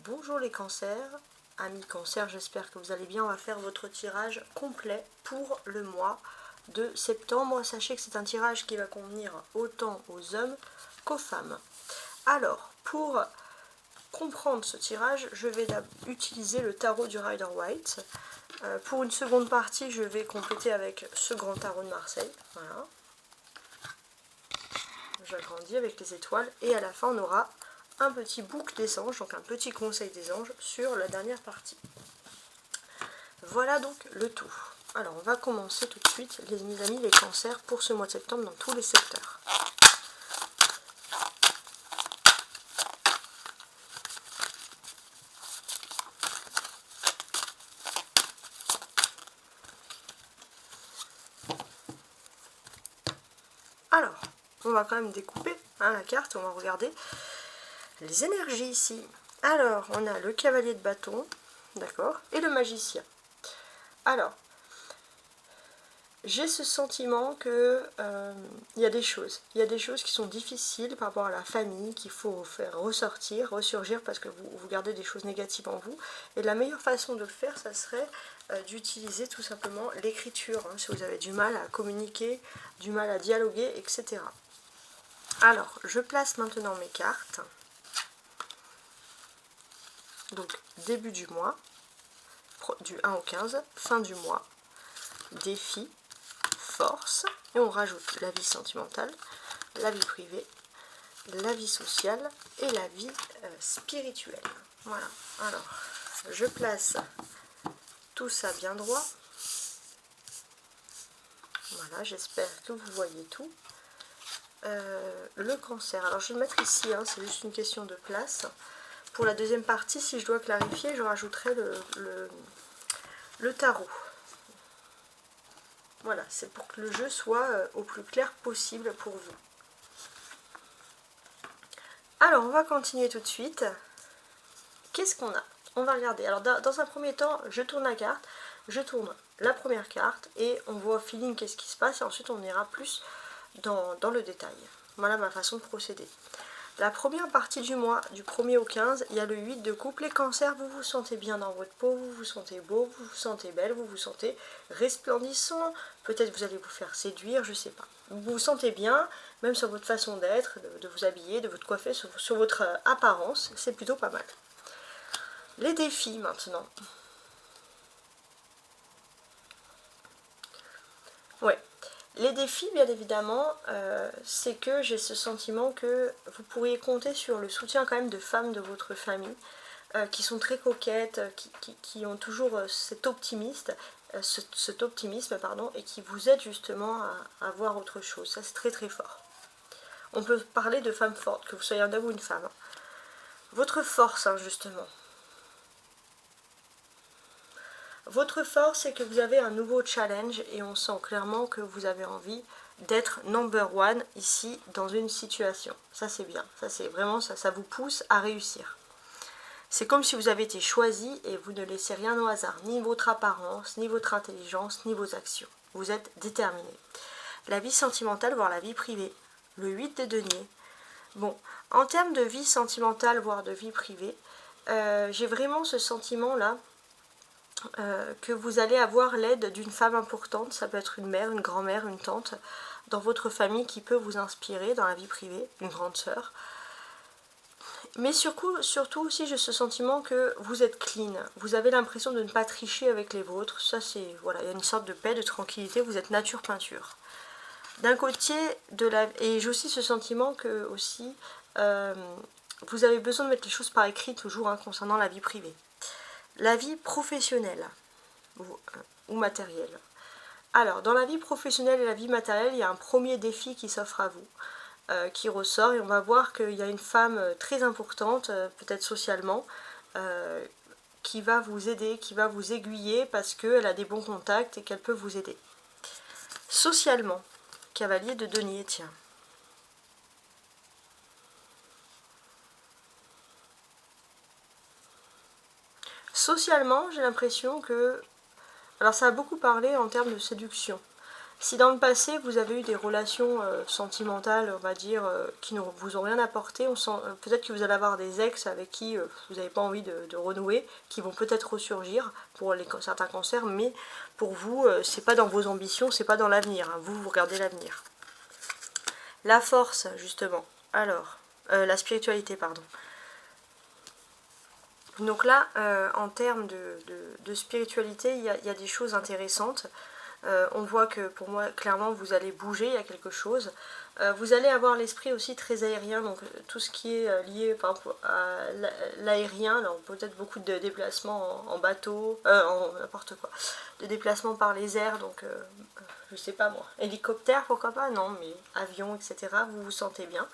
Bonjour les cancers, amis cancers, j'espère que vous allez bien. On va faire votre tirage complet pour le mois de septembre. Sachez que c'est un tirage qui va convenir autant aux hommes qu'aux femmes. Alors, pour comprendre ce tirage, je vais utiliser le tarot du Rider-Waite. Pour une seconde partie, je vais compléter avec ce grand tarot de Marseille. Voilà. J'agrandis avec les étoiles et à la fin on aura un petit bouc des anges, donc un petit conseil des anges sur la dernière partie. Voilà donc le tout. Alors on va commencer tout de suite mes amis les cancers pour ce mois de septembre dans tous les secteurs. Alors, on va quand même découper la carte, on va regarder les énergies ici. Alors, on a le cavalier de bâton, d'accord, et le magicien. Alors, j'ai ce sentiment que il y a des choses qui sont difficiles par rapport à la famille, qu'il faut faire ressurgir parce que vous gardez des choses négatives en vous. Et la meilleure façon de le faire, ça serait d'utiliser tout simplement l'écriture, hein, si vous avez du mal à communiquer, du mal à dialoguer, etc. Alors, je place maintenant mes cartes. Donc, début du mois, du 1 au 15, fin du mois, défi, force, et on rajoute la vie sentimentale, la vie privée, la vie sociale et la vie spirituelle. Voilà, alors, je place tout ça bien droit. Voilà, j'espère que vous voyez tout. Le cancer, alors je vais le mettre ici, hein, c'est juste une question de place. Pour la deuxième partie, si je dois clarifier, je rajouterai le tarot. Voilà, c'est pour que le jeu soit au plus clair possible pour vous. Alors, on va continuer tout de suite. Qu'est-ce qu'on a? On va regarder. Alors, dans un premier temps, je tourne la carte, je tourne la première carte et on voit au feeling qu'est-ce qui se passe et ensuite on ira plus dans le détail. Voilà ma façon de procéder. La première partie du mois, du 1er au 15, il y a le 8 de coupe. Les cancers, vous vous sentez bien dans votre peau, vous vous sentez beau, vous vous sentez belle, vous vous sentez resplendissant. Peut-être vous allez vous faire séduire, je ne sais pas. Vous vous sentez bien, même sur votre façon d'être, de vous habiller, de votre coiffer, sur votre apparence, c'est plutôt pas mal. Les défis maintenant. Ouais. Les défis, bien évidemment, c'est que j'ai ce sentiment que vous pourriez compter sur le soutien quand même de femmes de votre famille, qui sont très coquettes, qui ont toujours cet optimisme, et qui vous aident justement à voir autre chose. Ça, c'est très très fort. On peut parler de femmes fortes, que vous soyez un homme ou une femme. Votre force, hein, justement. Votre force, c'est que vous avez un nouveau challenge et on sent clairement que vous avez envie d'être number one ici dans une situation. Ça, c'est bien. Ça, c'est vraiment ça vous pousse à réussir. C'est comme si vous avez été choisi et vous ne laissez rien au hasard. Ni votre apparence, ni votre intelligence, ni vos actions. Vous êtes déterminé. La vie sentimentale, voire la vie privée. Le 8 des deniers. Bon, en termes de vie sentimentale, voire de vie privée, j'ai vraiment ce sentiment-là. Que vous allez avoir l'aide d'une femme importante, ça peut être une mère, une grand-mère, une tante, dans votre famille qui peut vous inspirer dans la vie privée, une grande sœur. Mais surtout aussi j'ai ce sentiment que vous êtes clean, vous avez l'impression de ne pas tricher avec les vôtres, ça c'est, voilà, il y a une sorte de paix, de tranquillité, vous êtes nature peinture. D'un côté, et j'ai aussi ce sentiment que aussi, vous avez besoin de mettre les choses par écrit toujours hein, concernant la vie privée. La vie professionnelle ou matérielle. Alors, dans la vie professionnelle et la vie matérielle, il y a un premier défi qui s'offre à vous, qui ressort, et on va voir qu'il y a une femme très importante, peut-être socialement, qui va vous aider, qui va vous aiguiller parce qu'elle a des bons contacts et qu'elle peut vous aider. Socialement, cavalier de denier, tiens. Socialement, j'ai l'impression que... Alors ça a beaucoup parlé en termes de séduction. Si dans le passé vous avez eu des relations sentimentales, on va dire, qui ne vous ont rien apporté, peut-être que vous allez avoir des ex avec qui vous n'avez pas envie de renouer, qui vont peut-être ressurgir pour certains cancers, mais pour vous, c'est pas dans vos ambitions, c'est pas dans l'avenir, hein. Vous regardez l'avenir. La force, justement. Alors, la spiritualité, pardon. Donc là, en termes de spiritualité, il y a des choses intéressantes. On voit que pour moi, clairement, vous allez bouger, il y a quelque chose. Vous allez avoir l'esprit aussi très aérien, donc tout ce qui est lié à l'aérien, peut-être beaucoup de déplacements en bateau, en n'importe quoi, de déplacements par les airs, donc je sais pas moi, hélicoptère pourquoi pas, non, mais avion, etc., vous vous sentez bien.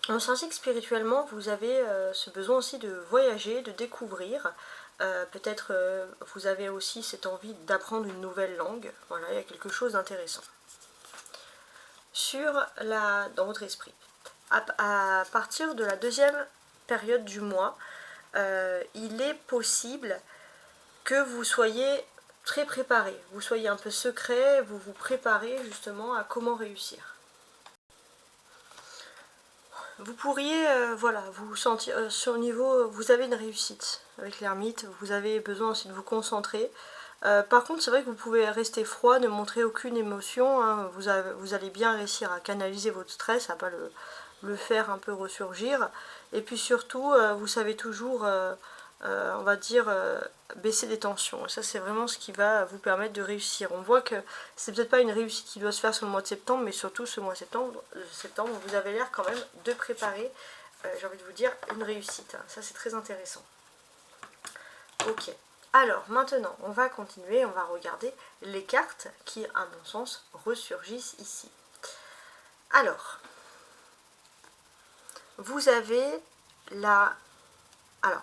On sent que spirituellement, vous avez ce besoin aussi de voyager, de découvrir. Peut-être vous avez aussi cette envie d'apprendre une nouvelle langue. Voilà, il y a quelque chose d'intéressant. Dans votre esprit, à partir de la deuxième période du mois, il est possible que vous soyez très préparé, vous soyez un peu secret, vous vous préparez justement à comment réussir. Vous pourriez, voilà, vous sentir sur le niveau, vous avez une réussite avec l'ermite, vous avez besoin aussi de vous concentrer. Par contre, c'est vrai que vous pouvez rester froid, ne montrer aucune émotion, hein, vous allez bien réussir à canaliser votre stress, à pas le faire un peu ressurgir. Et puis surtout, vous savez toujours, on va dire, baisser des tensions. Et ça, c'est vraiment ce qui va vous permettre de réussir. On voit que c'est peut-être pas une réussite qui doit se faire sur le mois de septembre, mais surtout ce mois de septembre, vous avez l'air quand même de préparer, j'ai envie de vous dire, une réussite. Ça, c'est très intéressant. Ok. Alors, maintenant, on va continuer, on va regarder les cartes qui, à mon sens, ressurgissent ici. Alors, vous avez la... Alors,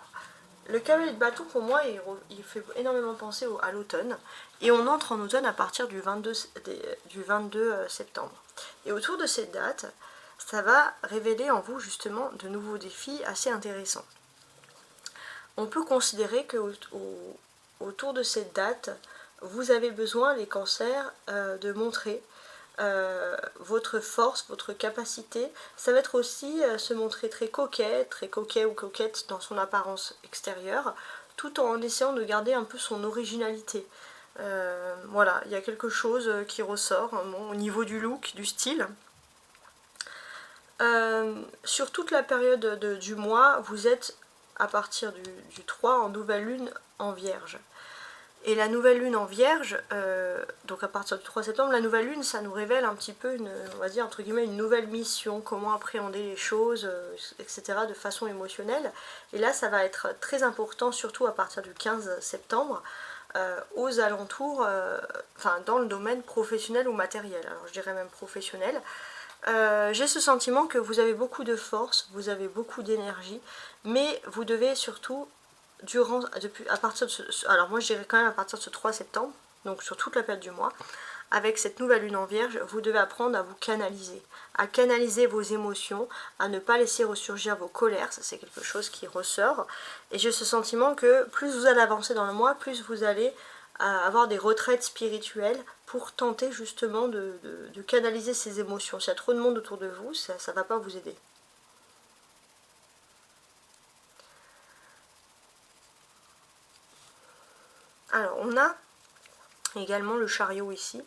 le cavalier de bâton, pour moi, il fait énormément penser à l'automne. Et on entre en automne à partir du 22 septembre. Et autour de cette date, ça va révéler en vous, justement, de nouveaux défis assez intéressants. On peut considérer que autour de cette date, vous avez besoin, les cancers, de montrer votre force, votre capacité. Ça va être aussi se montrer très coquet ou coquette dans son apparence extérieure, tout en essayant de garder un peu son originalité. Voilà, il y a quelque chose qui ressort au niveau du look, du style. Sur toute la période du mois, vous êtes à partir du 3 en nouvelle lune en vierge. Et la nouvelle lune en vierge, donc à partir du 3 septembre, la nouvelle lune, ça nous révèle un petit peu, on va dire entre guillemets, une nouvelle mission, comment appréhender les choses, etc. de façon émotionnelle. Et là, ça va être très important, surtout à partir du 15 septembre, aux alentours, enfin dans le domaine professionnel ou matériel. Alors je dirais même professionnel. J'ai ce sentiment que vous avez beaucoup de force, vous avez beaucoup d'énergie, mais vous devez surtout alors moi je dirais quand même à partir de ce 3 septembre, donc sur toute la période du mois, avec cette nouvelle lune en vierge, vous devez apprendre à vous canaliser, à canaliser vos émotions, à ne pas laisser ressurgir vos colères, ça c'est quelque chose qui ressort, et j'ai ce sentiment que plus vous allez avancer dans le mois, plus vous allez avoir des retraites spirituelles pour tenter justement de canaliser ces émotions. S'il y a trop de monde autour de vous, ça ne va pas vous aider. Alors, on a également le chariot ici.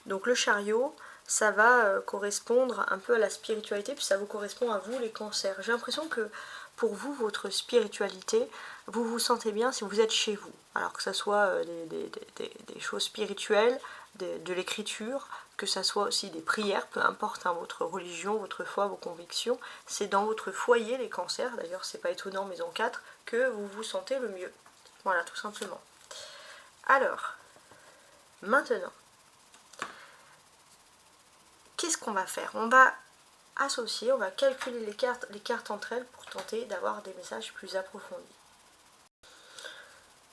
Donc le chariot, ça va correspondre un peu à la spiritualité, puis ça vous correspond à vous, les cancers. J'ai l'impression que pour vous, votre spiritualité, vous vous sentez bien si vous êtes chez vous. Alors que ce soit des choses spirituelles, de l'écriture, que ce soit aussi des prières, peu importe hein, votre religion, votre foi, vos convictions, c'est dans votre foyer, les cancers, d'ailleurs c'est pas étonnant, mais en 4, que vous vous sentez le mieux. Voilà, tout simplement. Alors, maintenant, qu'est-ce qu'on va faire? On va associer, on va calculer les cartes entre elles pour tenter d'avoir des messages plus approfondis.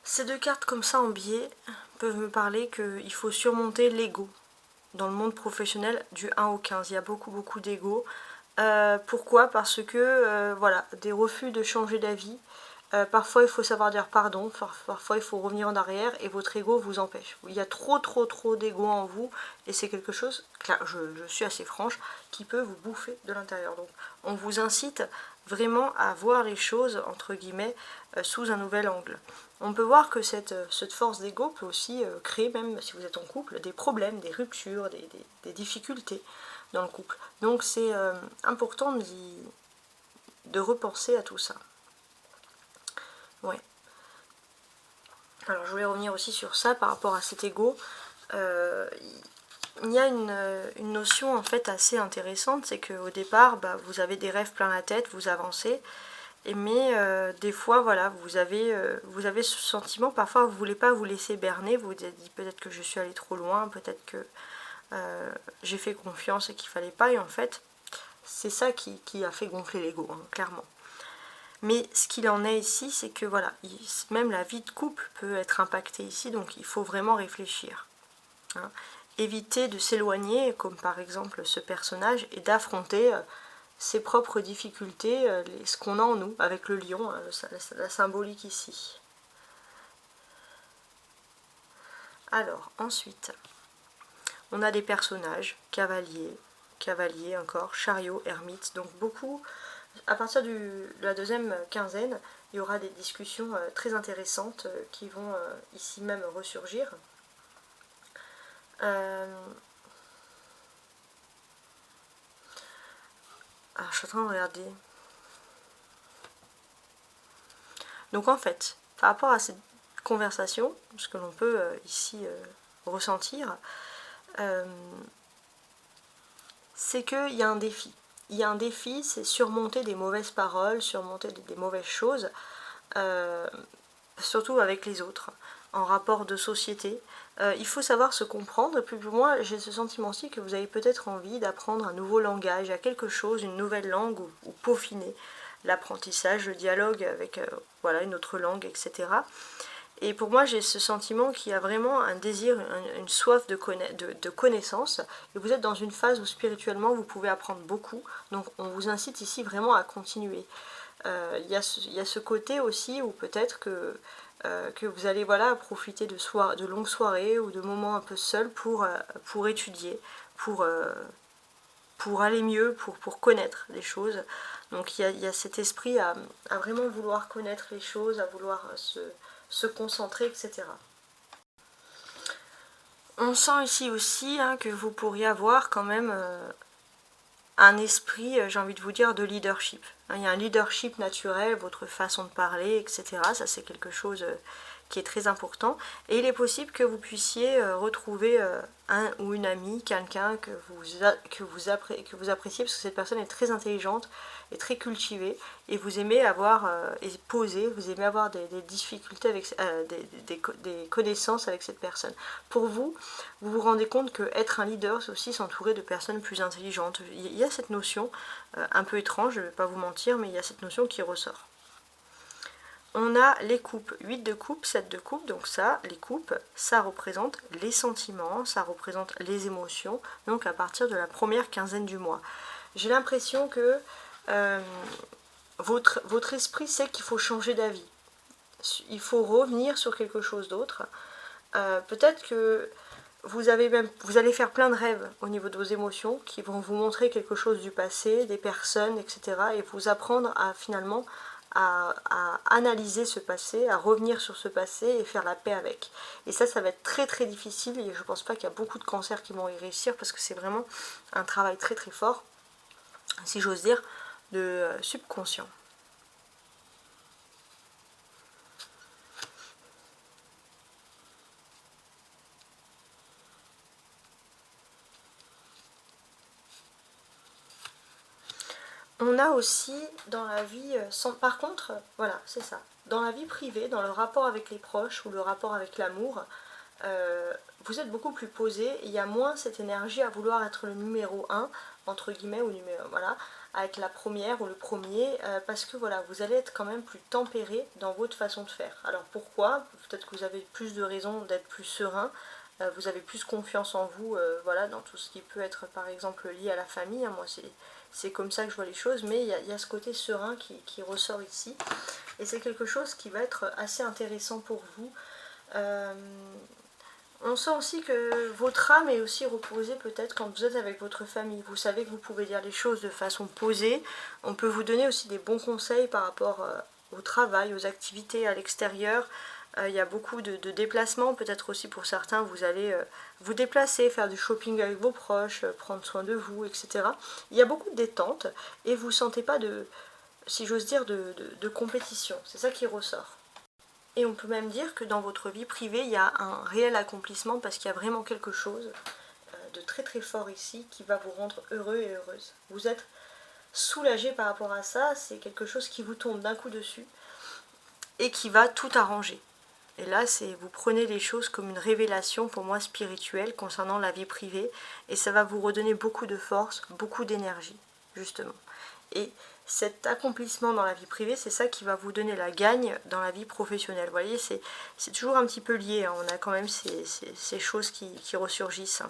Ces deux cartes comme ça en biais peuvent me parler qu'il faut surmonter l'ego dans le monde professionnel du 1 au 15. Il y a beaucoup d'ego. Pourquoi? Parce que voilà, des refus de changer d'avis, Parfois il faut savoir dire pardon, parfois il faut revenir en arrière et votre ego vous empêche. Il y a trop d'ego en vous et c'est quelque chose, je suis assez franche, qui peut vous bouffer de l'intérieur. Donc on vous incite vraiment à voir les choses, entre guillemets, sous un nouvel angle. On peut voir que cette force d'ego peut aussi créer, même si vous êtes en couple, des problèmes, des ruptures, des difficultés dans le couple. Donc c'est important de repenser à tout ça. Ouais. Alors je voulais revenir aussi sur ça par rapport à cet ego. Il y a une notion en fait assez intéressante, c'est qu'au départ, vous avez des rêves plein la tête, vous avancez, mais des fois, voilà, vous avez ce sentiment, parfois vous ne voulez pas vous laisser berner, vous vous dites peut-être que je suis allée trop loin, peut-être que j'ai fait confiance et qu'il ne fallait pas, et en fait, c'est ça qui a fait gonfler l'ego, hein, clairement. Mais ce qu'il en est ici, c'est que voilà, même la vie de couple peut être impactée ici, donc il faut vraiment réfléchir. Hein. Éviter de s'éloigner, comme par exemple ce personnage, et d'affronter ses propres difficultés, ce qu'on a en nous, avec le lion, hein, la symbolique ici. Alors, ensuite, on a des personnages, cavalier encore, chariot, ermite, donc beaucoup. À partir de la deuxième quinzaine, il y aura des discussions très intéressantes qui vont ici même ressurgir. Alors, je suis en train de regarder. Donc en fait, par rapport à cette conversation, ce que l'on peut ici ressentir, c'est qu'il y a un défi. Il y a un défi, c'est surmonter des mauvaises paroles, surmonter des mauvaises choses, surtout avec les autres, en rapport de société. Il faut savoir se comprendre, et puis pour moi, j'ai ce sentiment-ci que vous avez peut-être envie d'apprendre un nouveau langage, à quelque chose, une nouvelle langue, ou peaufiner l'apprentissage, le dialogue avec voilà, une autre langue, etc. Et pour moi, j'ai ce sentiment qu'il y a vraiment un désir, une soif de connaissance. Et vous êtes dans une phase où spirituellement, vous pouvez apprendre beaucoup. Donc on vous incite ici vraiment à continuer. Il y a ce côté aussi où peut-être que vous allez voilà, profiter de longues soirées ou de moments un peu seuls pour étudier, pour aller mieux, pour connaître les choses. Donc il y a cet esprit à vraiment vouloir connaître les choses, à vouloir se concentrer, etc. On sent ici aussi hein, que vous pourriez avoir quand même un esprit, j'ai envie de vous dire, de leadership. Il y a un leadership naturel, votre façon de parler, etc. Ça c'est quelque chose qui est très important. Et il est possible que vous puissiez retrouver un ou une amie, quelqu'un que vous appréciez, parce que cette personne est très intelligente et très cultivée, et vous aimez avoir, et poser, vous aimez avoir des difficultés avec, des connaissances avec cette personne. Pour vous, vous vous rendez compte que être un leader, c'est aussi s'entourer de personnes plus intelligentes. Il y a cette notion, un peu étrange, je ne vais pas vous mentir, mais il y a cette notion qui ressort. On a les coupes, 8 de coupe, 7 de coupe, donc ça, les coupes, ça représente les sentiments, ça représente les émotions, donc à partir de la première quinzaine du mois. J'ai l'impression que votre esprit sait qu'il faut changer d'avis, il faut revenir sur quelque chose d'autre. Peut-être que vous allez faire plein de rêves au niveau de vos émotions qui vont vous montrer quelque chose du passé, des personnes, etc. et vous apprendre à finalement à analyser ce passé, à revenir sur ce passé et faire la paix avec. Et ça va être très très difficile et je pense pas qu'il y a beaucoup de cancers qui vont y réussir parce que c'est vraiment un travail très très fort, si j'ose dire, de subconscient. On a aussi dans la vie, par contre, voilà, c'est ça, dans la vie privée, dans le rapport avec les proches ou le rapport avec l'amour, vous êtes beaucoup plus posé, il y a moins cette énergie à vouloir être le numéro 1, entre guillemets, ou voilà, avec la première ou le premier, parce que voilà, vous allez être quand même plus tempéré dans votre façon de faire. Alors pourquoi? Peut-être que vous avez plus de raisons d'être plus serein, vous avez plus confiance en vous, voilà, dans tout ce qui peut être par exemple lié à la famille, hein, moi c'est comme ça que je vois les choses, mais il y a ce côté serein qui ressort ici. et c'est quelque chose qui va être assez intéressant pour vous. On sent aussi que votre âme est aussi reposée peut-être quand vous êtes avec votre famille. Vous savez que vous pouvez dire les choses de façon posée. On peut vous donner aussi des bons conseils par rapport au travail, aux activités à l'extérieur. Il y a beaucoup de déplacements, peut-être aussi pour certains, vous allez vous déplacer, faire du shopping avec vos proches, prendre soin de vous, etc. Il y a beaucoup de détente et vous ne sentez pas de, si j'ose dire, de compétition. C'est ça qui ressort. Et on peut même dire que dans votre vie privée, il y a un réel accomplissement parce qu'il y a vraiment quelque chose de très très fort ici qui va vous rendre heureux et heureuse. Vous êtes soulagé par rapport à ça, c'est quelque chose qui vous tombe d'un coup dessus et qui va tout arranger. Et là, vous prenez les choses comme une révélation pour moi spirituelle concernant la vie privée et ça va vous redonner beaucoup de force, beaucoup d'énergie, justement. Et cet accomplissement dans la vie privée, c'est ça qui va vous donner la gagne dans la vie professionnelle. Vous voyez, c'est toujours un petit peu lié, hein. On a quand même ces choses qui ressurgissent.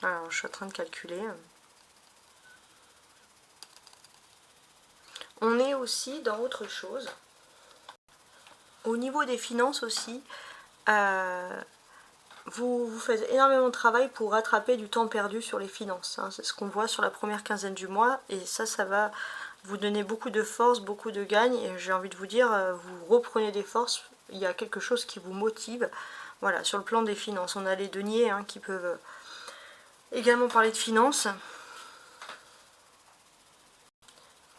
Alors, je suis en train de calculer. On est aussi dans autre chose. Au niveau des finances aussi, vous faites énormément de travail pour rattraper du temps perdu sur les finances. Hein. C'est ce qu'on voit sur la première quinzaine du mois et ça va vous donner beaucoup de force, beaucoup de gagne. Et j'ai envie de vous dire, vous reprenez des forces, il y a quelque chose qui vous motive. Voilà, sur le plan des finances, on a les deniers hein, qui peuvent également parler de finances.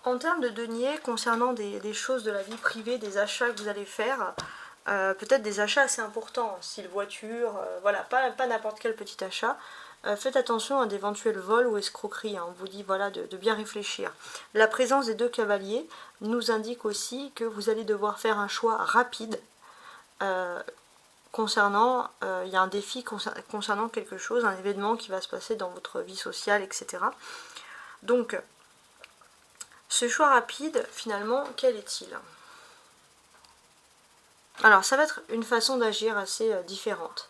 En termes de deniers, concernant des choses de la vie privée, des achats que vous allez faire, peut-être des achats assez importants, style voiture, voilà, pas n'importe quel petit achat. Faites attention à d'éventuels vols ou escroqueries, hein. On vous dit voilà, de bien réfléchir. La présence des 2 cavaliers nous indique aussi que vous allez devoir faire un choix rapide concernant, il y a un défi concernant quelque chose, un événement qui va se passer dans votre vie sociale, etc. Donc, ce choix rapide, finalement, quel est-il ? Alors, ça va être une façon d'agir assez différente.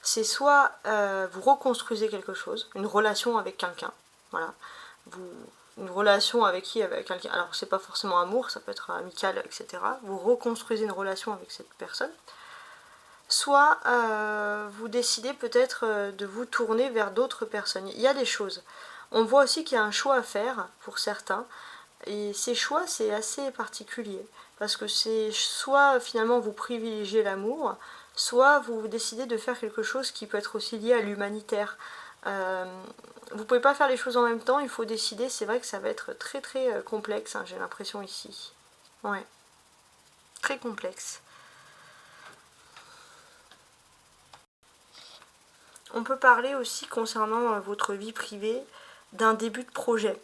C'est soit vous reconstruisez quelque chose, une relation avec quelqu'un, voilà, une relation avec qui ? Avec quelqu'un. Alors, c'est pas forcément amour, ça peut être amical, etc. Vous reconstruisez une relation avec cette personne. Soit vous décidez peut-être de vous tourner vers d'autres personnes. Il y a des choses. On voit aussi qu'il y a un choix à faire pour certains. Et ces choix, c'est assez particulier. Parce que c'est soit finalement vous privilégiez l'amour, soit vous décidez de faire quelque chose qui peut être aussi lié à l'humanitaire. Vous ne pouvez pas faire les choses en même temps, il faut décider. C'est vrai que ça va être très très complexe, hein, j'ai l'impression ici. Ouais, très complexe. On peut parler aussi concernant votre vie privée d'un début de projet.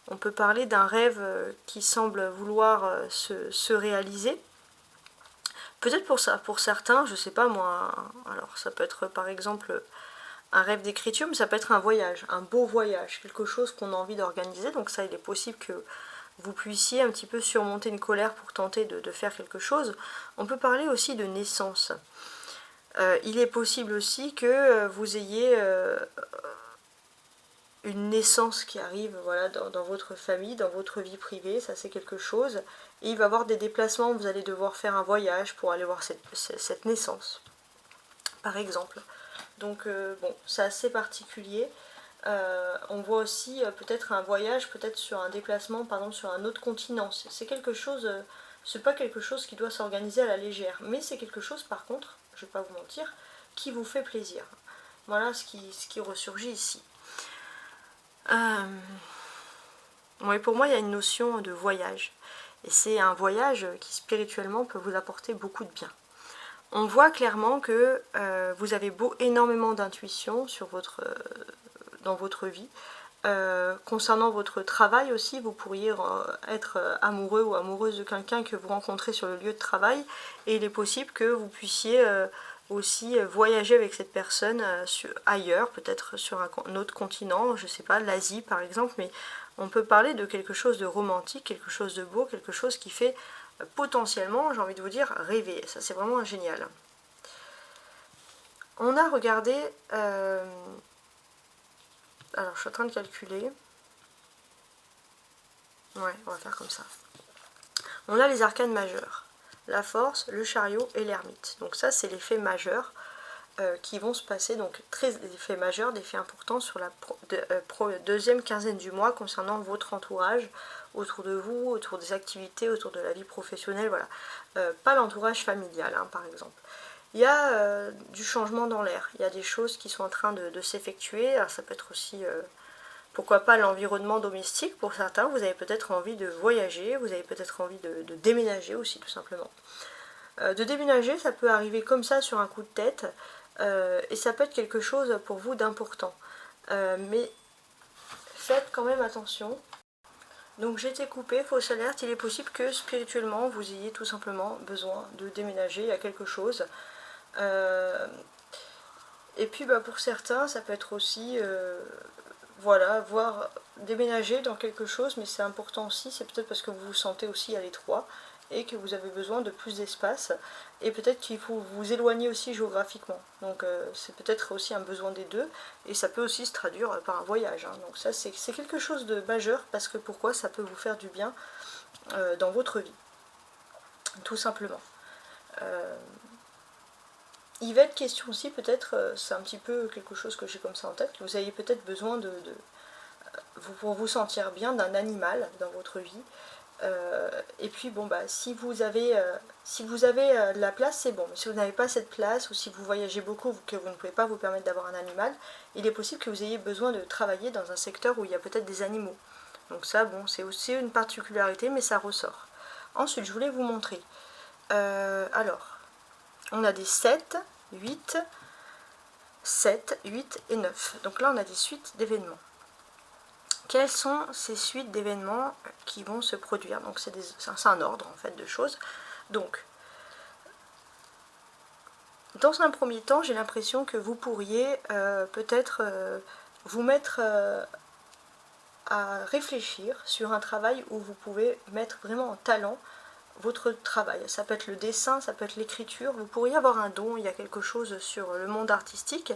On peut parler d'un rêve qui semble vouloir se réaliser. Peut-être pour certains, je sais pas moi, alors ça peut être par exemple un rêve d'écriture, mais ça peut être un voyage, un beau voyage, quelque chose qu'on a envie d'organiser. Donc ça, il est possible que vous puissiez un petit peu surmonter une colère pour tenter de faire quelque chose. On peut parler aussi de naissance. Il est possible aussi que vous ayez une naissance qui arrive voilà, dans votre famille, dans votre vie privée, ça c'est quelque chose. Et il va y avoir des déplacements, vous allez devoir faire un voyage pour aller voir cette naissance, par exemple. Donc bon, c'est assez particulier. On voit aussi peut-être un voyage, peut-être sur un déplacement, par exemple sur un autre continent. C'est quelque chose, c'est pas quelque chose qui doit s'organiser à la légère, mais c'est quelque chose par contre, je vais pas vous mentir, qui vous fait plaisir. Voilà ce qui ressurgit ici. Oui, pour moi, il y a une notion de voyage. Et c'est un voyage qui spirituellement peut vous apporter beaucoup de bien. On voit clairement que vous avez énormément d'intuition dans votre vie. Concernant votre travail aussi, vous pourriez être amoureux ou amoureuse de quelqu'un que vous rencontrez sur le lieu de travail. Et il est possible que vous puissiez aussi voyager avec cette personne ailleurs, peut-être sur un autre continent, je ne sais pas, l'Asie par exemple, mais on peut parler de quelque chose de romantique, quelque chose de beau, quelque chose qui fait potentiellement, j'ai envie de vous dire, rêver. Ça, c'est vraiment génial. On a regardé... alors, je suis en train de calculer. Ouais, on va faire comme ça. On a les arcanes majeurs. La force, le chariot et l'ermite. Donc ça, c'est l'effet majeur qui vont se passer. Donc, très effets majeurs, des faits importants sur la deuxième quinzaine du mois concernant votre entourage, autour de vous, autour des activités, autour de la vie professionnelle, voilà. Pas l'entourage familial, hein, par exemple. Il y a du changement dans l'air, il y a des choses qui sont en train de s'effectuer. Alors ça peut être aussi, pourquoi pas, l'environnement domestique pour certains. Vous avez peut-être envie de voyager, vous avez peut-être envie de déménager aussi, tout simplement. De déménager, ça peut arriver comme ça sur un coup de tête, et ça peut être quelque chose pour vous d'important. Mais faites quand même attention. Donc j'ai été coupée, fausse alerte, il est possible que spirituellement vous ayez tout simplement besoin de déménager, il y a quelque chose. Et puis pour certains, ça peut être aussi, voilà, voir déménager dans quelque chose, mais c'est important aussi, c'est peut-être parce que vous vous sentez aussi à l'étroit et que vous avez besoin de plus d'espace, et peut-être qu'il faut vous éloigner aussi géographiquement. Donc c'est peut-être aussi un besoin des deux, et ça peut aussi se traduire par un voyage. Hein. Donc ça c'est quelque chose de majeur, parce que pourquoi ça peut vous faire du bien dans votre vie, tout simplement. Il va être question aussi, peut-être, c'est un petit peu quelque chose que j'ai comme ça en tête, que vous avez peut-être besoin pour vous sentir bien, d'un animal dans votre vie. Et puis si vous avez de la place, c'est bon. Mais si vous n'avez pas cette place, ou si vous voyagez beaucoup, que vous ne pouvez pas vous permettre d'avoir un animal, il est possible que vous ayez besoin de travailler dans un secteur où il y a peut-être des animaux. Donc ça, c'est aussi une particularité, mais ça ressort. Ensuite, je voulais vous montrer. Alors, on a des 7, 8, 7, 8 et 9. Donc là, on a des suites d'événements. Quelles sont ces suites d'événements qui vont se produire? Donc c'est un ordre en fait de choses. Donc, dans un premier temps, j'ai l'impression que vous pourriez peut-être vous mettre à réfléchir sur un travail où vous pouvez mettre vraiment en talent votre travail. Ça peut être le dessin, ça peut être l'écriture, vous pourriez avoir un don, il y a quelque chose sur le monde artistique,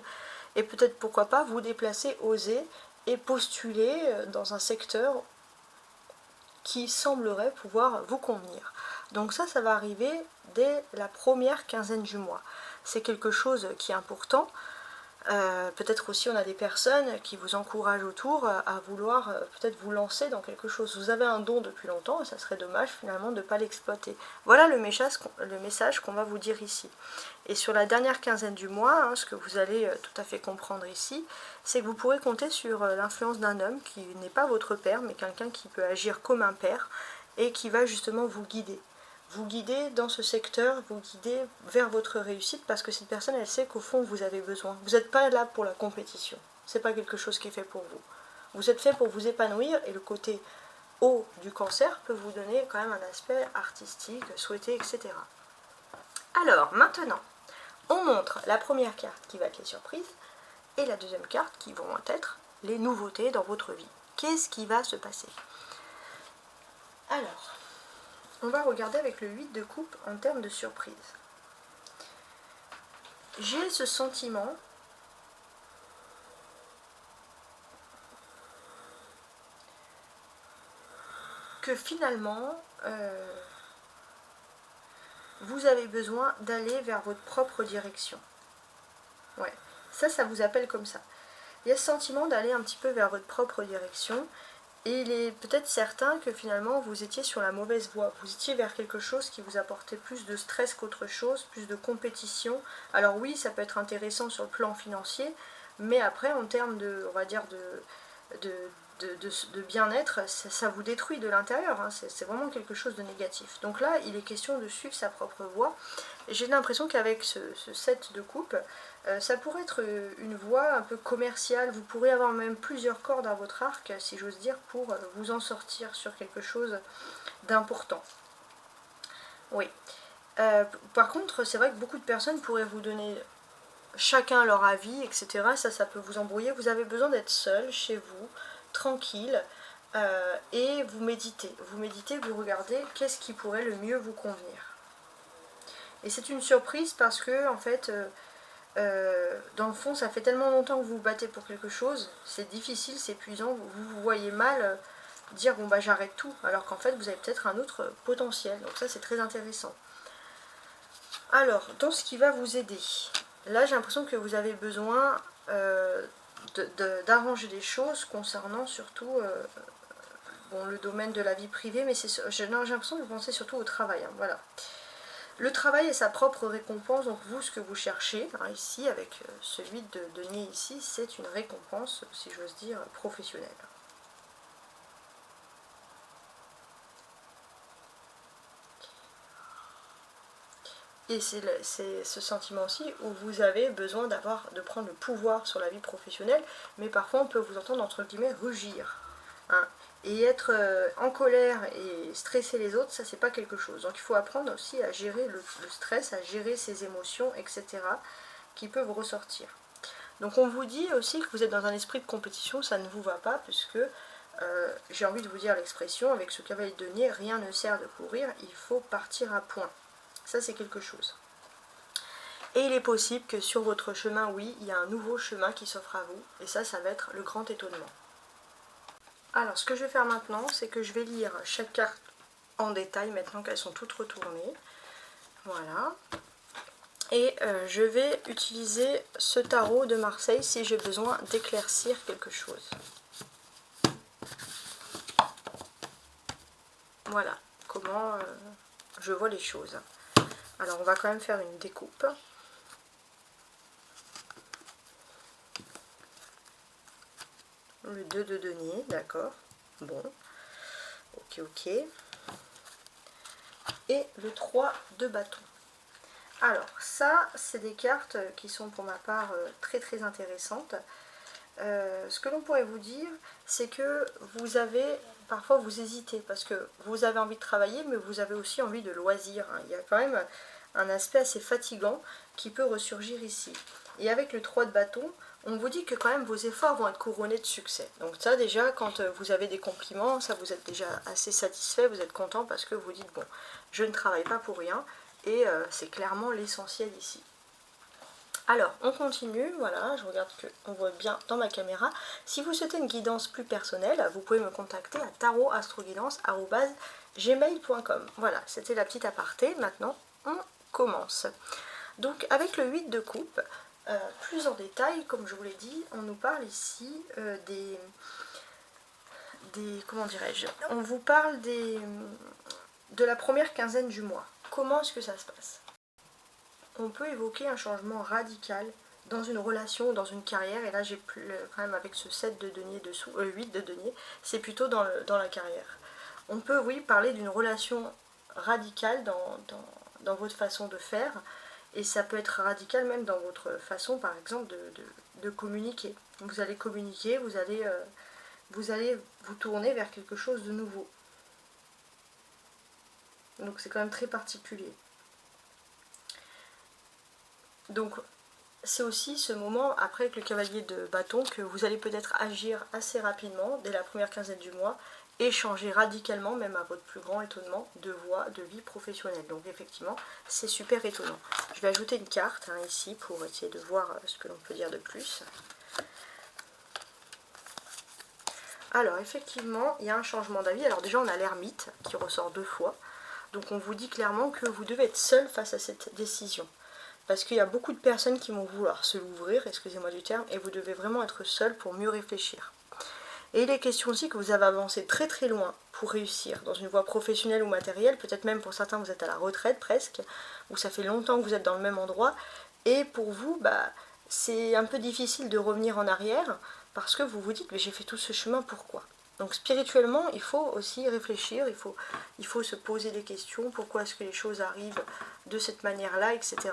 et peut-être pourquoi pas vous déplacer, oser et postuler dans un secteur qui semblerait pouvoir vous convenir. Donc ça va arriver dès la première quinzaine du mois. C'est quelque chose qui est important. Peut-être aussi on a des personnes qui vous encouragent autour à vouloir peut-être vous lancer dans quelque chose. Vous avez un don depuis longtemps et ça serait dommage finalement de ne pas l'exploiter. Voilà le message qu'on va vous dire ici. Et sur la dernière quinzaine du mois, hein, ce que vous allez tout à fait comprendre ici, c'est que vous pourrez compter sur l'influence d'un homme qui n'est pas votre père, mais quelqu'un qui peut agir comme un père et qui va justement vous guider. Vous guidez dans ce secteur, vous guidez vers votre réussite, parce que cette personne, elle sait qu'au fond, vous avez besoin. Vous n'êtes pas là pour la compétition. C'est pas quelque chose qui est fait pour vous. Vous êtes fait pour vous épanouir, et le côté haut du cancer peut vous donner quand même un aspect artistique, souhaité, etc. Alors, maintenant, on montre la première carte qui va être les surprises, et la deuxième carte qui vont être les nouveautés dans votre vie. Qu'est-ce qui va se passer? Alors, on va regarder avec le 8 de coupe en termes de surprise. J'ai ce sentiment que finalement, vous avez besoin d'aller vers votre propre direction. Ouais, ça vous appelle comme ça. Il y a ce sentiment d'aller un petit peu vers votre propre direction. Et il est peut-être certain que finalement vous étiez sur la mauvaise voie. Vous étiez vers quelque chose qui vous apportait plus de stress qu'autre chose, plus de compétition. Alors oui, ça peut être intéressant sur le plan financier, mais après en termes de, on va dire, de bien-être, ça vous détruit de l'intérieur. Hein. C'est vraiment quelque chose de négatif. Donc là, il est question de suivre sa propre voie. J'ai l'impression qu'avec ce 7 de coupe, ça pourrait être une voie un peu commerciale. Vous pourrez avoir même plusieurs cordes à votre arc, si j'ose dire, pour vous en sortir sur quelque chose d'important. Oui. Par contre, c'est vrai que beaucoup de personnes pourraient vous donner chacun leur avis, etc. Ça peut vous embrouiller. Vous avez besoin d'être seul, chez vous, tranquille, et vous méditez. Vous regardez qu'est-ce qui pourrait le mieux vous convenir. Et c'est une surprise parce que, en fait, dans le fond, ça fait tellement longtemps que vous vous battez pour quelque chose, c'est difficile, c'est épuisant, vous voyez mal dire bon bah j'arrête tout, alors qu'en fait vous avez peut-être un autre potentiel, donc ça c'est très intéressant. Alors, dans ce qui va vous aider, là j'ai l'impression que vous avez besoin d'arranger des choses concernant surtout bon, le domaine de la vie privée, mais j'ai l'impression que vous pensez surtout au travail, hein, voilà. Le travail est sa propre récompense, donc vous, ce que vous cherchez, hein, ici, avec ce 8 de denier ici, c'est une récompense, si j'ose dire, professionnelle. Et c'est ce sentiment aussi où vous avez besoin de prendre le pouvoir sur la vie professionnelle, mais parfois on peut vous entendre, entre guillemets, rugir. Hein. Et être en colère et stresser les autres, ça c'est pas quelque chose. Donc il faut apprendre aussi à gérer le stress, à gérer ses émotions, etc. qui peuvent ressortir. Donc on vous dit aussi que vous êtes dans un esprit de compétition, ça ne vous va pas, puisque j'ai envie de vous dire l'expression, avec ce cavalier de denier, rien ne sert de courir, il faut partir à point. Ça c'est quelque chose. Et il est possible que sur votre chemin, oui, il y a un nouveau chemin qui s'offre à vous, et ça va être le grand étonnement. Alors ce que je vais faire maintenant, c'est que je vais lire chaque carte en détail, maintenant qu'elles sont toutes retournées. Voilà. Et je vais utiliser ce tarot de Marseille si j'ai besoin d'éclaircir quelque chose. Voilà comment je vois les choses. Alors on va quand même faire une découpe. Le 2 de denier, d'accord. Bon. Ok. Et le 3 de bâton. Alors ça, c'est des cartes qui sont pour ma part très intéressantes. Ce que l'on pourrait vous dire, c'est que parfois vous hésitez parce que vous avez envie de travailler, mais vous avez aussi envie de loisirs. Hein. Il y a quand même un aspect assez fatigant qui peut ressurgir ici. Et avec le 3 de bâton, on vous dit que quand même vos efforts vont être couronnés de succès. Donc ça déjà, quand vous avez des compliments, ça vous êtes déjà assez satisfait, vous êtes content parce que vous dites bon, je ne travaille pas pour rien, et c'est clairement l'essentiel ici. Alors, on continue, voilà, je regarde qu'on voit bien dans ma caméra. Si vous souhaitez une guidance plus personnelle, vous pouvez me contacter à tarotastroguidance@gmail.com. Voilà, c'était la petite aparté, maintenant on commence. Donc avec le 8 de coupe, plus en détail, comme je vous l'ai dit, on nous parle ici comment dirais-je, on vous parle de la première quinzaine du mois. Comment est-ce que ça se passe? On peut évoquer un changement radical dans une relation, dans une carrière, et là j'ai quand même avec ce 7 de denier dessous, 8 de denier, c'est plutôt dans la carrière. On peut, oui, parler d'une relation radicale dans votre façon de faire, et ça peut être radical même dans votre façon, par exemple, de communiquer. Vous allez communiquer, vous allez vous tourner vers quelque chose de nouveau. Donc c'est quand même très particulier. Donc c'est aussi ce moment, après avec le cavalier de bâton, que vous allez peut-être agir assez rapidement, dès la première quinzaine du mois, et changer radicalement, même à votre plus grand étonnement, de voie, de vie professionnelle. Donc effectivement, c'est super étonnant. Je vais ajouter une carte hein, ici, pour essayer de voir ce que l'on peut dire de plus. Alors effectivement, il y a un changement d'avis. Alors déjà, on a l'ermite, qui ressort 2 fois. Donc on vous dit clairement que vous devez être seul face à cette décision. Parce qu'il y a beaucoup de personnes qui vont vouloir se l'ouvrir, excusez-moi du terme, et vous devez vraiment être seul pour mieux réfléchir. Et il est question aussi que vous avez avancé très loin pour réussir dans une voie professionnelle ou matérielle, peut-être même pour certains vous êtes à la retraite presque, ou ça fait longtemps que vous êtes dans le même endroit, et pour vous, c'est un peu difficile de revenir en arrière, parce que vous vous dites, mais j'ai fait tout ce chemin, pourquoi? Donc spirituellement, il faut aussi réfléchir, il faut se poser des questions, pourquoi est-ce que les choses arrivent de cette manière-là, etc.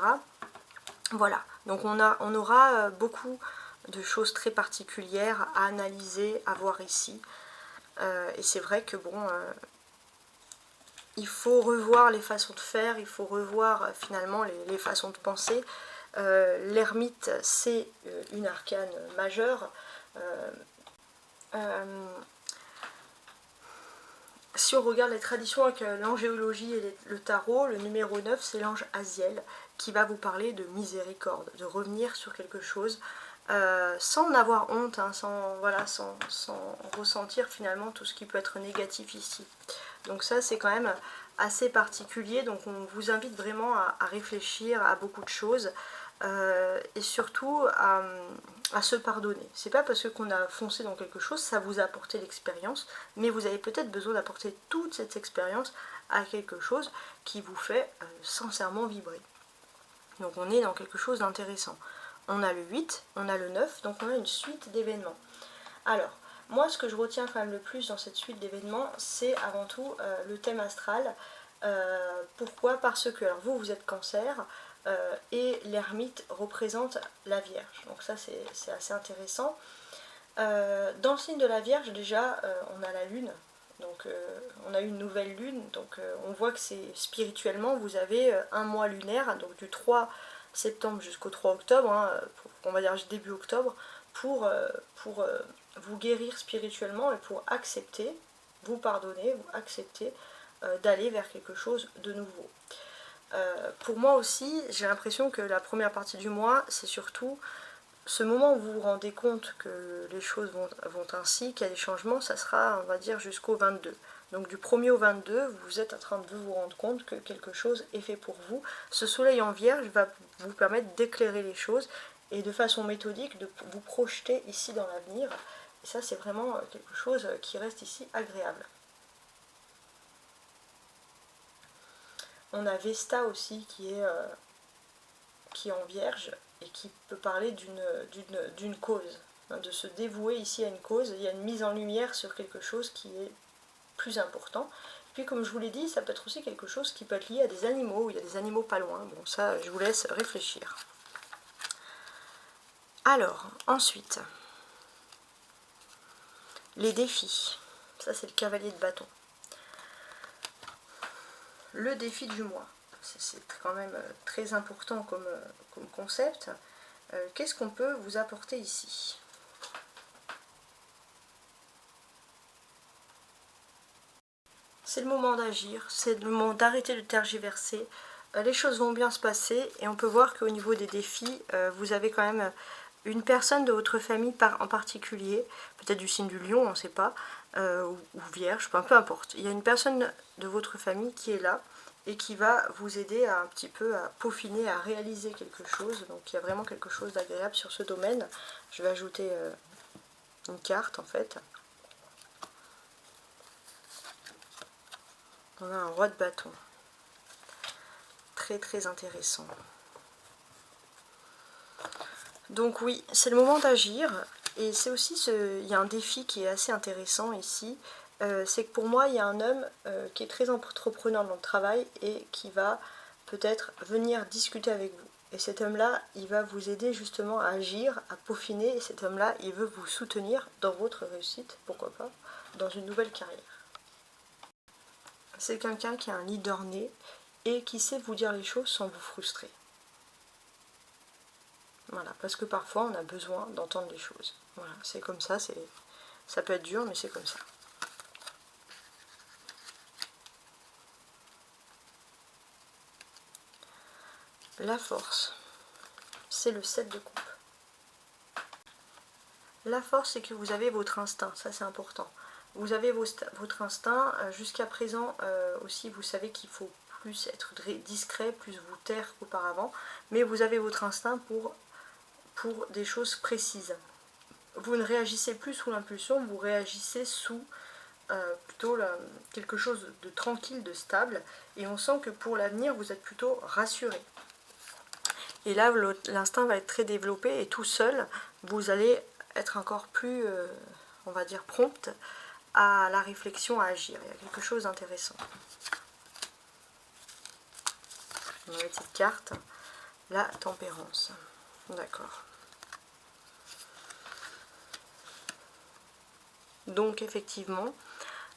Voilà, donc on aura beaucoup de choses très particulières à analyser, à voir ici. Et c'est vrai que bon, il faut revoir les façons de faire, il faut revoir finalement les façons de penser. L'ermite, c'est une arcane majeure. Si on regarde les traditions avec l'angéologie et le tarot, le numéro 9, c'est l'ange Aziel, qui va vous parler de miséricorde, de revenir sur quelque chose, sans en avoir honte, hein, sans ressentir finalement tout ce qui peut être négatif ici. Donc ça, c'est quand même assez particulier, donc on vous invite vraiment à réfléchir à beaucoup de choses, et surtout à se pardonner. C'est pas parce qu'on a foncé dans quelque chose, ça vous a apporté l'expérience, mais vous avez peut-être besoin d'apporter toute cette expérience à quelque chose qui vous fait sincèrement vibrer. Donc on est dans quelque chose d'intéressant. On a le 8, on a le 9, donc on a une suite d'événements. Alors, moi ce que je retiens quand même le plus dans cette suite d'événements, c'est avant tout le thème astral. Pourquoi? Parce que alors vous êtes Cancer, et l'ermite représente la Vierge. Donc ça c'est assez intéressant. Dans le signe de la Vierge déjà on a la Lune. Donc on a une nouvelle lune, donc on voit que c'est spirituellement, vous avez un mois lunaire, donc du 3 septembre jusqu'au 3 octobre, hein, on va dire début octobre, pour vous guérir spirituellement et pour accepter, vous pardonner, vous accepter d'aller vers quelque chose de nouveau. Pour moi aussi, j'ai l'impression que la première partie du mois, c'est surtout ce moment où vous vous rendez compte que les choses vont ainsi, qu'il y a des changements, ça sera, on va dire, jusqu'au 22. Donc du 1er au 22, vous êtes en train de vous rendre compte que quelque chose est fait pour vous. Ce soleil en Vierge va vous permettre d'éclairer les choses et de façon méthodique de vous projeter ici dans l'avenir. Et ça, c'est vraiment quelque chose qui reste ici agréable. On a Vesta aussi qui est en Vierge et qui peut parler d'une cause, hein, de se dévouer ici à une cause. Il y a une mise en lumière sur quelque chose qui est plus important. Puis comme je vous l'ai dit, ça peut être aussi quelque chose qui peut être lié à des animaux, il y a des animaux pas loin. Bon, ça, je vous laisse réfléchir. Alors, ensuite, les défis. Ça, c'est le cavalier de bâton. Le défi du mois. C'est quand même très important comme concept. Qu'est-ce qu'on peut vous apporter ici? C'est le moment d'agir, c'est le moment d'arrêter de tergiverser. Les choses vont bien se passer et on peut voir qu'au niveau des défis, vous avez quand même une personne de votre famille en particulier, peut-être du signe du lion, on ne sait pas, ou vierge, peu importe. Il y a une personne de votre famille qui est là et qui va vous aider à un petit peu à peaufiner, à réaliser quelque chose. Donc il y a vraiment quelque chose d'agréable sur ce domaine. Je vais ajouter une carte en fait. On a un roi de bâton. Très très intéressant. Donc oui, c'est le moment d'agir. Et c'est aussi, il y a un défi qui est assez intéressant ici. C'est que pour moi, il y a un homme qui est très entrepreneur dans le travail et qui va peut-être venir discuter avec vous. Et cet homme-là, il va vous aider justement à agir, à peaufiner. Et cet homme-là, il veut vous soutenir dans votre réussite, pourquoi pas, dans une nouvelle carrière. C'est quelqu'un qui a un leader né et qui sait vous dire les choses sans vous frustrer. Voilà, parce que parfois on a besoin d'entendre les choses. Voilà, c'est comme ça, ça peut être dur, mais c'est comme ça. La force, c'est le 7 de coupe. La force, c'est que vous avez votre instinct, ça c'est important. Vous avez votre instinct, jusqu'à présent aussi vous savez qu'il faut plus être discret, plus vous taire qu'auparavant, mais vous avez votre instinct pour des choses précises. Vous ne réagissez plus sous l'impulsion, vous réagissez sous plutôt quelque chose de tranquille, de stable, et on sent que pour l'avenir vous êtes plutôt rassuré. Et là l'instinct va être très développé et tout seul vous allez être encore plus, on va dire, prompte à la réflexion, à agir. Il y a quelque chose d'intéressant. On a une petite carte, la tempérance. D'accord. Donc effectivement,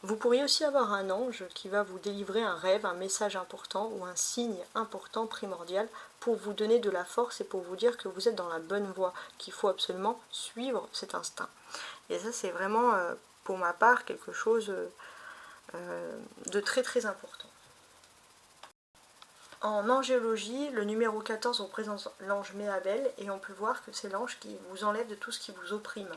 vous pourriez aussi avoir un ange qui va vous délivrer un rêve, un message important ou un signe important, primordial, pour vous donner de la force et pour vous dire que vous êtes dans la bonne voie, qu'il faut absolument suivre cet instinct. Et ça c'est vraiment, pour ma part, quelque chose de très très important. En angéologie, le numéro 14 représente l'ange Méabel, et on peut voir que c'est l'ange qui vous enlève de tout ce qui vous opprime.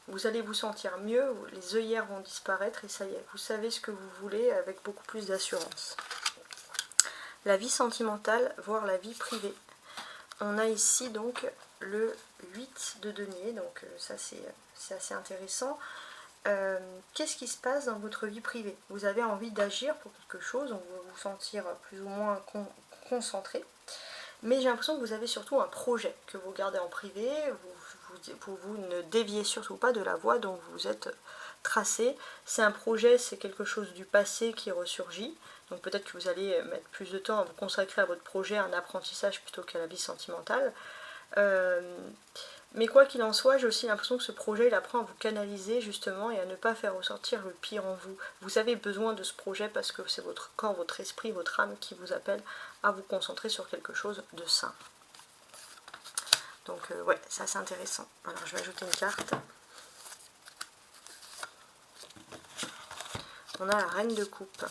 Vous allez vous sentir mieux, les œillères vont disparaître, et ça y est, vous savez ce que vous voulez avec beaucoup plus d'assurance. La vie sentimentale, voire la vie privée. On a ici donc le 8 de denier, donc ça c'est assez intéressant. Qu'est-ce qui se passe dans votre vie privée? Vous avez envie d'agir pour quelque chose, on va vous sentir plus ou moins concentré, mais j'ai l'impression que vous avez surtout un projet que vous gardez en privé, vous ne déviez surtout pas de la voie dont vous êtes tracé. C'est un projet, c'est quelque chose du passé qui ressurgit, donc peut-être que vous allez mettre plus de temps à vous consacrer à votre projet, à un apprentissage plutôt qu'à la vie sentimentale. Mais quoi qu'il en soit, j'ai aussi l'impression que ce projet, il apprend à vous canaliser justement et à ne pas faire ressortir le pire en vous. Vous avez besoin de ce projet parce que c'est votre corps, votre esprit, votre âme qui vous appelle à vous concentrer sur quelque chose de sain. Donc ouais, ça c'est intéressant. Alors je vais ajouter une carte. On a la reine de coupe.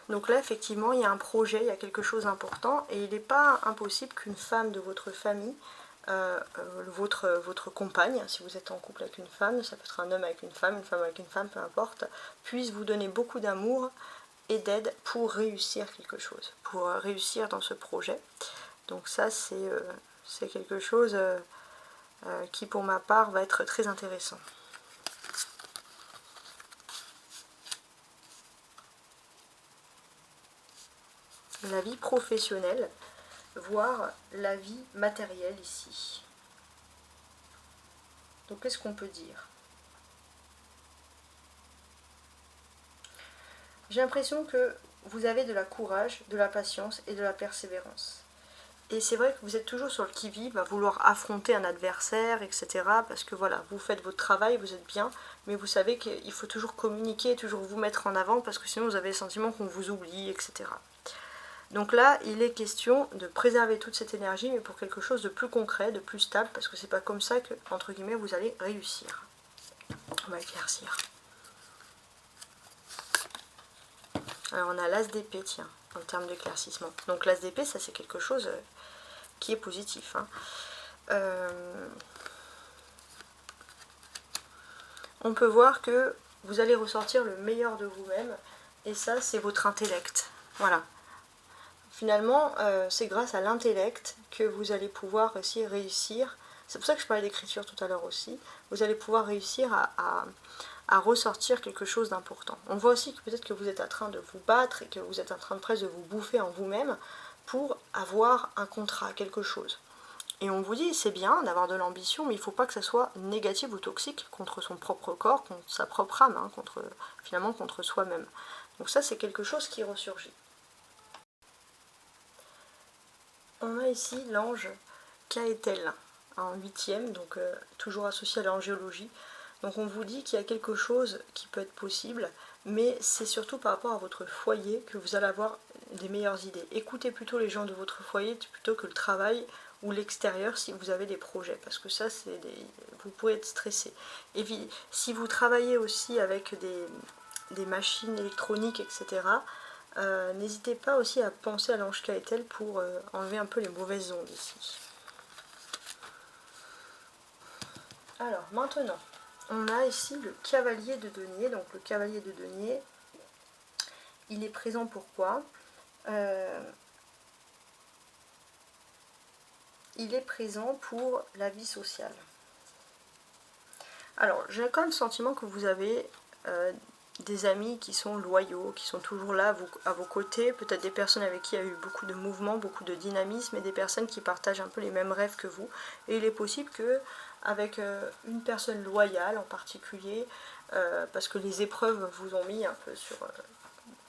Donc là, effectivement, il y a un projet, il y a quelque chose d'important, et il n'est pas impossible qu'une femme de votre famille, votre compagne, si vous êtes en couple avec une femme, ça peut être un homme avec une femme avec une femme, peu importe, puisse vous donner beaucoup d'amour et d'aide pour réussir quelque chose, pour réussir dans ce projet. Donc ça, c'est quelque chose qui, pour ma part, va être très intéressant. La vie professionnelle, voire la vie matérielle ici. Donc qu'est-ce qu'on peut dire? J'ai l'impression que vous avez de la courage, de la patience et de la persévérance. Et c'est vrai que vous êtes toujours sur le qui-vive, à vouloir affronter un adversaire, etc. Parce que voilà, vous faites votre travail, vous êtes bien, mais vous savez qu'il faut toujours communiquer, toujours vous mettre en avant, parce que sinon vous avez le sentiment qu'on vous oublie, etc. Donc là, il est question de préserver toute cette énergie, mais pour quelque chose de plus concret, de plus stable, parce que c'est pas comme ça que, entre guillemets, vous allez réussir. On va éclaircir. Alors on a l'as d'épée, tiens, en termes d'éclaircissement. Donc l'as d'épée, ça c'est quelque chose qui est positif. On peut voir que vous allez ressortir le meilleur de vous-même, et ça c'est votre intellect. Voilà. Finalement, c'est grâce à l'intellect que vous allez pouvoir aussi réussir. C'est pour ça que je parlais d'écriture tout à l'heure aussi. Vous allez pouvoir réussir à ressortir quelque chose d'important. On voit aussi que peut-être que vous êtes en train de vous battre et que vous êtes en train de presque de vous bouffer en vous-même pour avoir un contrat, quelque chose. Et on vous dit, c'est bien d'avoir de l'ambition, mais il ne faut pas que ça soit négatif ou toxique contre son propre corps, contre sa propre âme, finalement contre soi-même. Donc ça, c'est quelque chose qui ressurgit. On a ici l'ange Caëtel en 8e, donc toujours associé à l'angéologie. Donc on vous dit qu'il y a quelque chose qui peut être possible, mais c'est surtout par rapport à votre foyer que vous allez avoir des meilleures idées. Écoutez plutôt les gens de votre foyer plutôt que le travail ou l'extérieur si vous avez des projets, parce que ça, vous pouvez être stressé. Et puis, si vous travaillez aussi avec des machines électroniques, etc., n'hésitez pas aussi à penser à l'ange Caëtel pour enlever un peu les mauvaises ondes ici. Alors maintenant, on a ici le cavalier de denier. Donc le cavalier de denier, il est présent pourquoi? Il est présent pour la vie sociale. Alors j'ai quand même le sentiment que vous avez des amis qui sont loyaux, qui sont toujours là à vos côtés, peut-être des personnes avec qui il y a eu beaucoup de mouvement, beaucoup de dynamisme, et des personnes qui partagent un peu les mêmes rêves que vous. Et il est possible que avec une personne loyale en particulier, parce que les épreuves vous ont mis un peu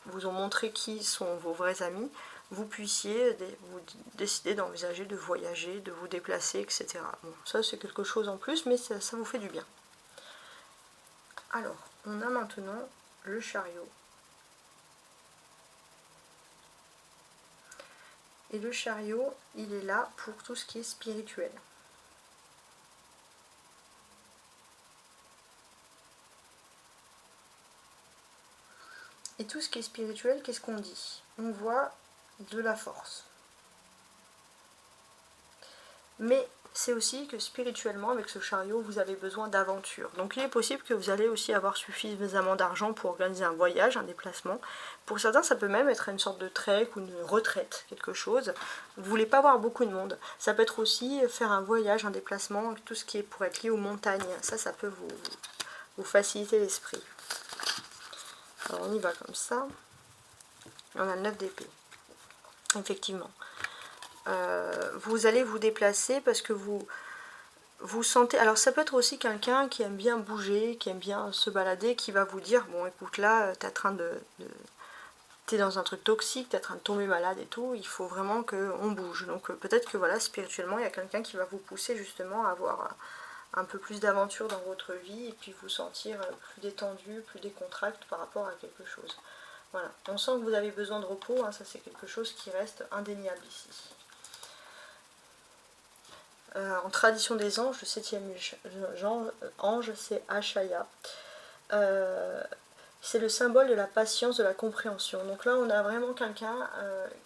vous ont montré qui sont vos vrais amis, vous puissiez vous décider d'envisager de voyager, de vous déplacer, etc. Bon, ça c'est quelque chose en plus, mais ça vous fait du bien. Alors, on a maintenant le chariot. Et le chariot, il est là pour tout ce qui est spirituel. Et tout ce qui est spirituel, qu'est-ce qu'on dit? On voit de la force. Mais c'est aussi que spirituellement, avec ce chariot, vous avez besoin d'aventure. Donc il est possible que vous allez aussi avoir suffisamment d'argent pour organiser un voyage, un déplacement. Pour certains, ça peut même être une sorte de trek ou une retraite, quelque chose. Vous ne voulez pas voir beaucoup de monde. Ça peut être aussi faire un voyage, un déplacement, tout ce qui est pour être lié aux montagnes. Ça peut vous faciliter l'esprit. Alors on y va comme ça. On a le 9 d'épée. Effectivement. Vous allez vous déplacer parce que vous sentez... Alors ça peut être aussi quelqu'un qui aime bien bouger, qui aime bien se balader, qui va vous dire, bon écoute là, t'es dans un truc toxique, t'es en train de tomber malade et tout, il faut vraiment qu'on bouge. Donc peut-être que voilà, spirituellement, il y a quelqu'un qui va vous pousser justement à avoir un peu plus d'aventure dans votre vie et puis vous sentir plus détendu, plus décontracté par rapport à quelque chose. Voilà, on sent que vous avez besoin de repos, hein, ça c'est quelque chose qui reste indéniable ici. En tradition des anges, le 7e ange, c'est Ashaya. C'est le symbole de la patience, de la compréhension. Donc là, on a vraiment quelqu'un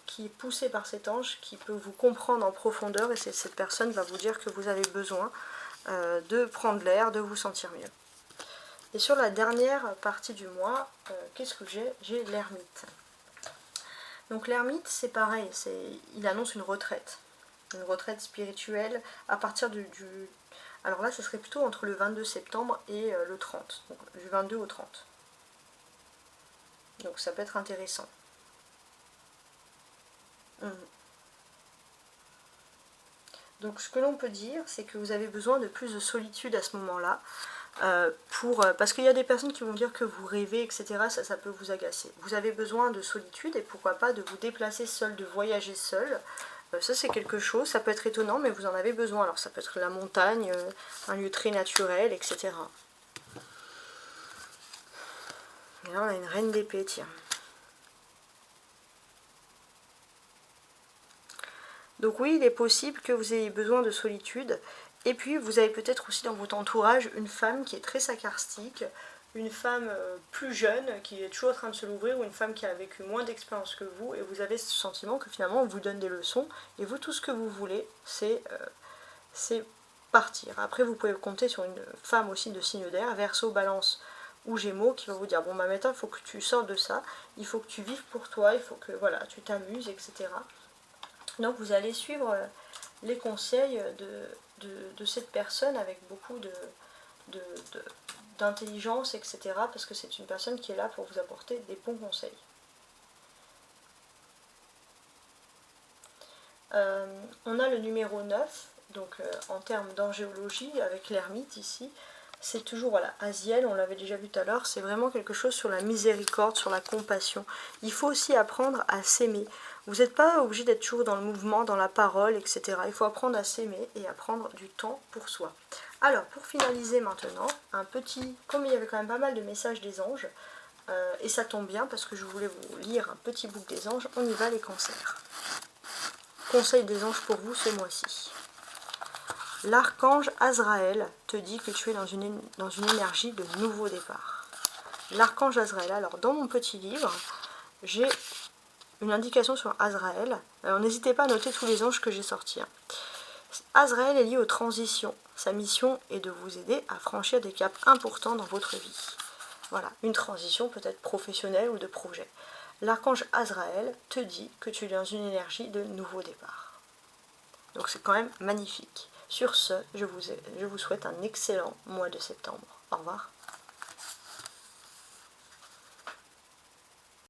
qui est poussé par cet ange, qui peut vous comprendre en profondeur, et cette personne va vous dire que vous avez besoin de prendre l'air, de vous sentir mieux. Et sur la dernière partie du mois, qu'est-ce que j'ai? J'ai l'ermite. Donc l'ermite, c'est pareil, il annonce une retraite spirituelle à partir du... Alors là, ça serait plutôt entre le 22 septembre et le 30, donc du 22 au 30. Donc ça peut être intéressant. Donc ce que l'on peut dire, c'est que vous avez besoin de plus de solitude à ce moment-là, parce qu'il y a des personnes qui vont dire que vous rêvez, etc. Ça peut vous agacer. Vous avez besoin de solitude et pourquoi pas de vous déplacer seul, de voyager seul. Ça c'est quelque chose, ça peut être étonnant, mais vous en avez besoin. Alors ça peut être la montagne, un lieu très naturel, etc. Et là on a une reine d'épée, tiens. Donc oui, il est possible que vous ayez besoin de solitude. Et puis vous avez peut-être aussi dans votre entourage une femme qui est très sarcastique, une femme plus jeune qui est toujours en train de se l'ouvrir, ou une femme qui a vécu moins d'expérience que vous, et vous avez ce sentiment que finalement on vous donne des leçons, et vous tout ce que vous voulez c'est partir. Après vous pouvez compter sur une femme aussi de signe d'air, Verseau, Balance ou Gémeaux, qui va vous dire bon bah maintenant il faut que tu sortes de ça, il faut que tu vives pour toi, il faut que voilà tu t'amuses, etc. Donc vous allez suivre les conseils de cette personne avec beaucoup d'intelligence, etc. Parce que c'est une personne qui est là pour vous apporter des bons conseils. On a le numéro 9, donc en termes d'angéologie, avec l'ermite ici, c'est toujours, voilà, Asiel, on l'avait déjà vu tout à l'heure, c'est vraiment quelque chose sur la miséricorde, sur la compassion. Il faut aussi apprendre à s'aimer. Vous n'êtes pas obligé d'être toujours dans le mouvement, dans la parole, etc. Il faut apprendre à s'aimer et à prendre du temps pour soi. Alors, pour finaliser maintenant, comme il y avait quand même pas mal de messages des anges, et ça tombe bien parce que je voulais vous lire un petit book des anges, on y va les cancers. Conseil des anges pour vous ce mois-ci. L'archange Azraël te dit que tu es dans une énergie de nouveau départ. L'archange Azraël, alors dans mon petit livre, j'ai une indication sur Azraël. Alors n'hésitez pas à noter tous les anges que j'ai sortis. Azraël est lié aux transitions. Sa mission est de vous aider à franchir des caps importants dans votre vie. Voilà, une transition peut-être professionnelle ou de projet. L'archange Azraël te dit que tu es dans une énergie de nouveau départ. Donc c'est quand même magnifique. Sur ce, je vous souhaite un excellent mois de septembre. Au revoir.